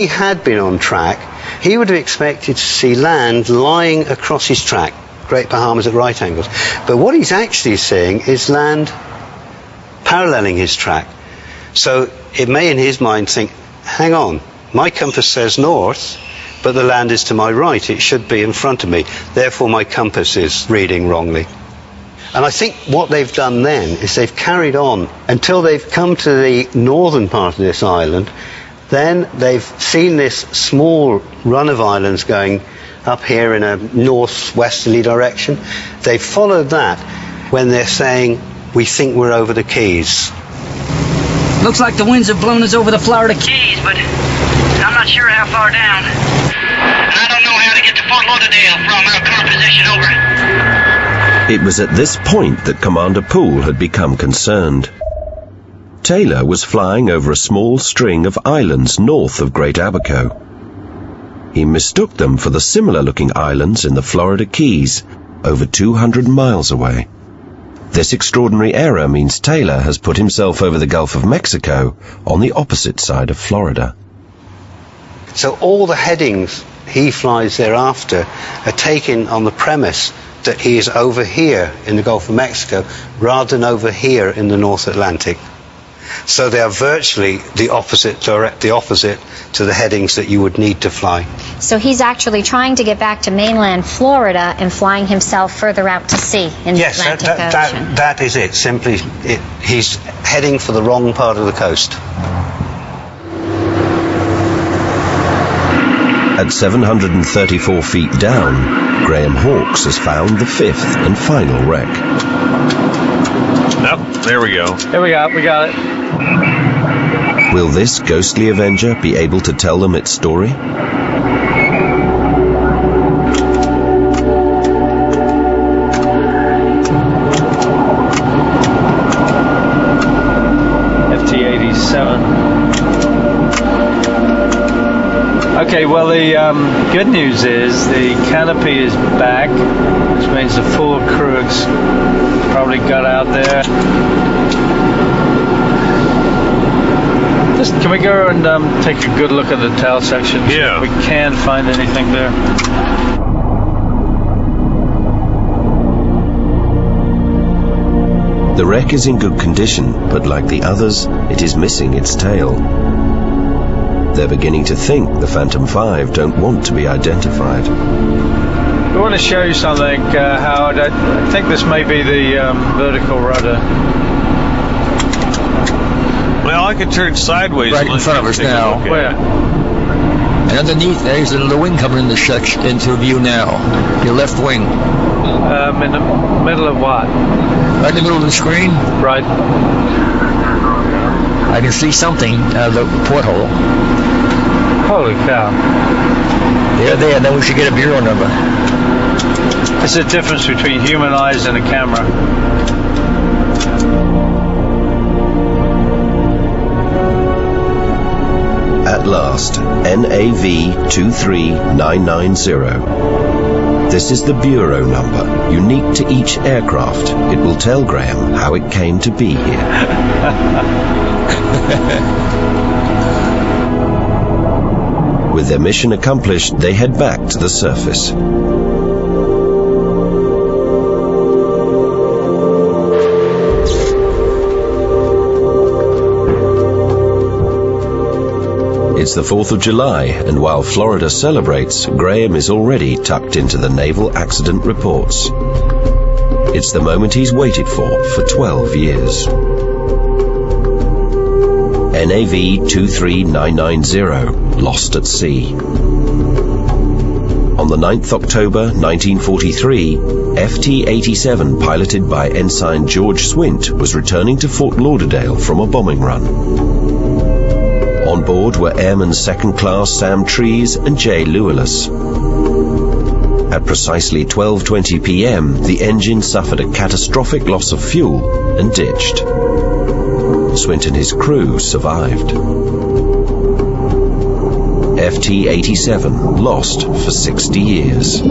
he had been on track, he would have expected to see land lying across his track, Great Bahamas at right angles. But what he's actually seeing is land paralleling his track. So it may in his mind think, hang on, my compass says north, but the land is to my right. It should be in front of me. Therefore my compass is reading wrongly. And I think what they've done then is they've carried on until they've come to the northern part of this island. Then they've seen this small run of islands going up here in a northwesterly direction. They've followed that when they're saying, we think we're over the Keys. Looks like the winds have blown us over the Florida Keys, but I'm not sure how far down. And I don't know how to get to Fort Lauderdale from our current position, over. It was at this point that Commander Poole had become concerned. Taylor was flying over a small string of islands north of Great Abaco. He mistook them for the similar-looking islands in the Florida Keys, over 200 miles away. This extraordinary error means Taylor has put himself over the Gulf of Mexico on the opposite side of Florida. So all the headings he flies thereafter are taken on the premise that he is over here in the Gulf of Mexico rather than over here in the North Atlantic. So they are virtually the opposite to the headings that you would need to fly. So he's actually trying to get back to mainland Florida and flying himself further out to sea in the Atlantic Ocean. That is it. Simply, he's heading for the wrong part of the coast. At 734 feet down, Graham Hawkes has found the fifth and final wreck. Yep, there we go. There we got it. Will this ghostly Avenger be able to tell them its story? FT-87. Okay, well, the good news is the canopy is back, which means the full crew has probably got out there. Just, can we go and take a good look at the tail section? Yeah. If we can find anything there. The wreck is in good condition, but like the others, it is missing its tail. They're beginning to think the Phantom 5 don't want to be identified. We want to show you something, Howard. I think this may be the vertical rudder. Well, I can turn sideways. Right in front of us now. Where? And underneath, there's the wing coming into view now. Your left wing. In the middle of what? Right in the middle of the screen. Right. I can see something out of the porthole. Holy cow. They're there, then we should get a bureau number. There's a difference between human eyes and a camera. At last, NAV 23990. This is the bureau number, unique to each aircraft. It will tell Graham how it came to be here. With their mission accomplished, they head back to the surface. It's the 4th of July, and while Florida celebrates, Graham is already tucked into the naval accident reports. It's the moment he's waited for 12 years. NAV 23990, lost at sea. On the 9th October 1943, FT-87 piloted by Ensign George Swint was returning to Fort Lauderdale from a bombing run. On board were Airman Second Class Sam Trees and J. Lewis. At precisely 12:20 p.m., the engine suffered a catastrophic loss of fuel and ditched. Swint and his crew survived. FT-87 lost for 60 years.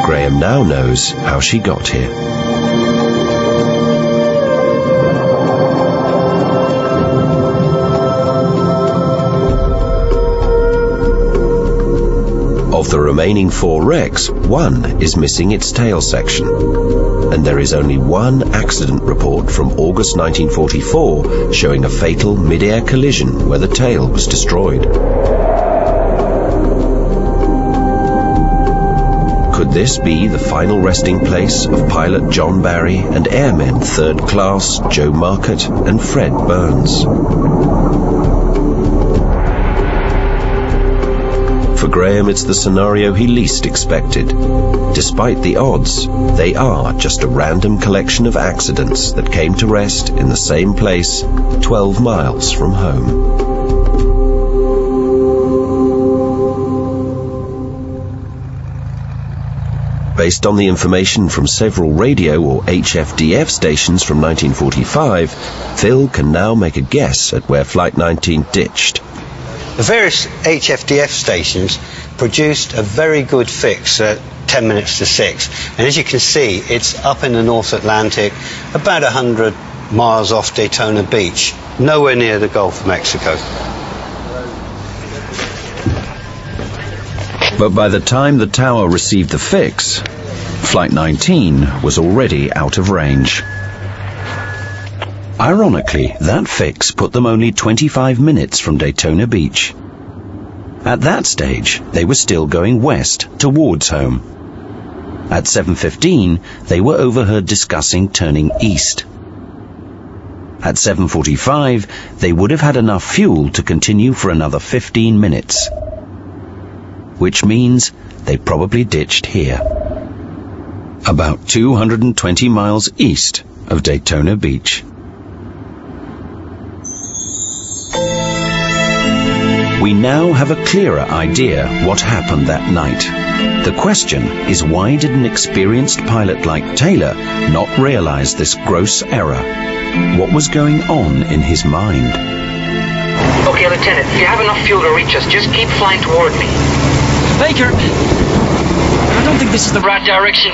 Graham now knows how she got here. the remaining 4 wrecks, one is missing its tail section. And there is only one accident report from August 1944 showing a fatal mid-air collision where the tail was destroyed. Could this be the final resting place of pilot John Barry and airmen 3rd Class Joe Marcotte and Fred Burns? For Graham, it's the scenario he least expected. Despite the odds, they are just a random collection of accidents that came to rest in the same place 12 miles from home. Based on the information from several radio or HFDF stations from 1945, Phil can now make a guess at where Flight 19 ditched. The various HFDF stations produced a very good fix at 10 minutes to 6. And as you can see, it's up in the North Atlantic, about 100 miles off Daytona Beach, nowhere near the Gulf of Mexico. But by the time the tower received the fix, Flight 19 was already out of range. Ironically, that fix put them only 25 minutes from Daytona Beach. At that stage, they were still going west towards home. At 7:15, they were overheard discussing turning east. At 7:45, they would have had enough fuel to continue for another 15 minutes. Which means they probably ditched here, about 220 miles east of Daytona Beach. We now have a clearer idea what happened that night. The question is, why did an experienced pilot like Taylor not realize this gross error? What was going on in his mind? Okay, Lieutenant, if you have enough fuel to reach us, just keep flying toward me. Baker, I don't think this is the right direction.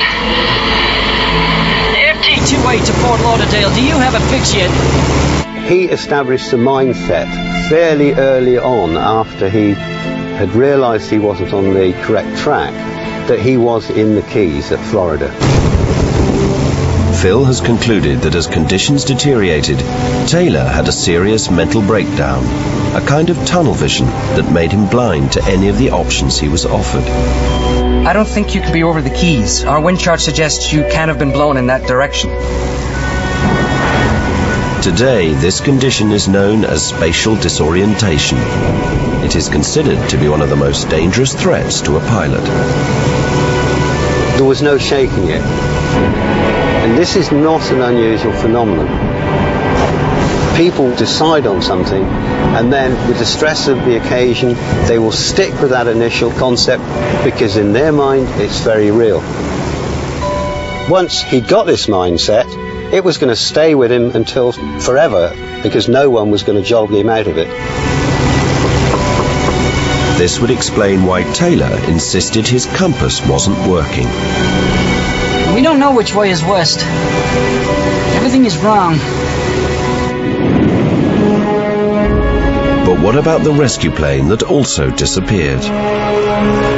FT-28 to Fort Lauderdale, do you have a fix yet? He established a mindset fairly early on, after he had realized he wasn't on the correct track, that he was in the Keys at Florida. Phil has concluded that as conditions deteriorated, Taylor had a serious mental breakdown, a kind of tunnel vision that made him blind to any of the options he was offered. I don't think you could be over the Keys. Our wind chart suggests you can't have been blown in that direction. Today, this condition is known as spatial disorientation. It is considered to be one of the most dangerous threats to a pilot. There was no shaking it. And this is not an unusual phenomenon. People decide on something, and then with the stress of the occasion, they will stick with that initial concept because in their mind it's very real. Once he got this mindset, it was going to stay with him until forever, because no one was going to jog him out of it. This would explain why Taylor insisted his compass wasn't working. We don't know which way is west. Everything is wrong. But what about the rescue plane that also disappeared?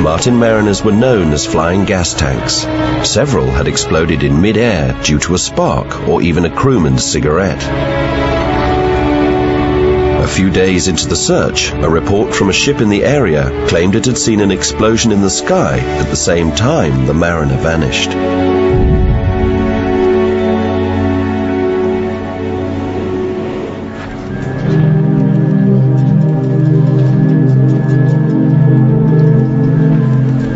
Martin Mariners were known as flying gas tanks. Several had exploded in mid-air due to a spark or even a crewman's cigarette. A few days into the search, a report from a ship in the area claimed it had seen an explosion in the sky at the same time the Mariner vanished.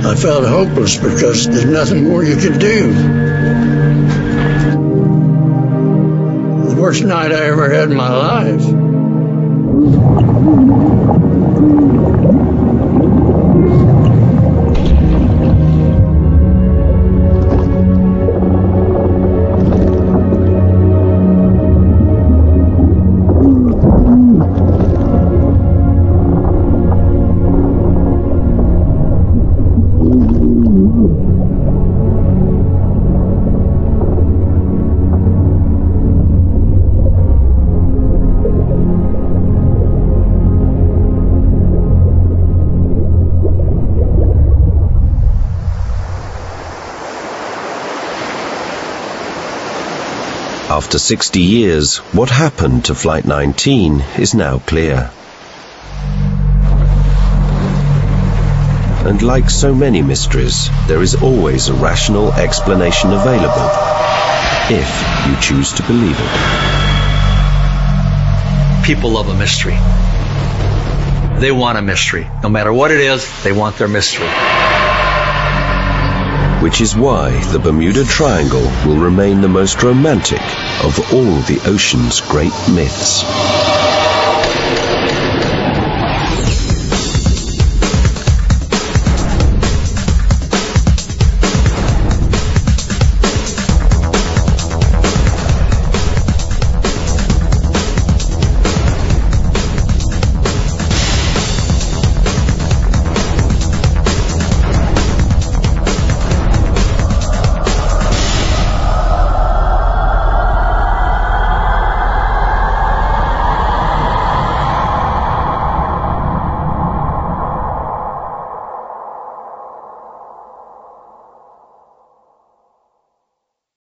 I felt hopeless because there's nothing more you can do. The worst night I ever had in my life. After 60 years, what happened to Flight 19 is now clear. And like so many mysteries, there is always a rational explanation available, if you choose to believe it. People love a mystery. They want a mystery. No matter what it is, they want their mystery. Which is why the Bermuda Triangle will remain the most romantic of all the ocean's great myths.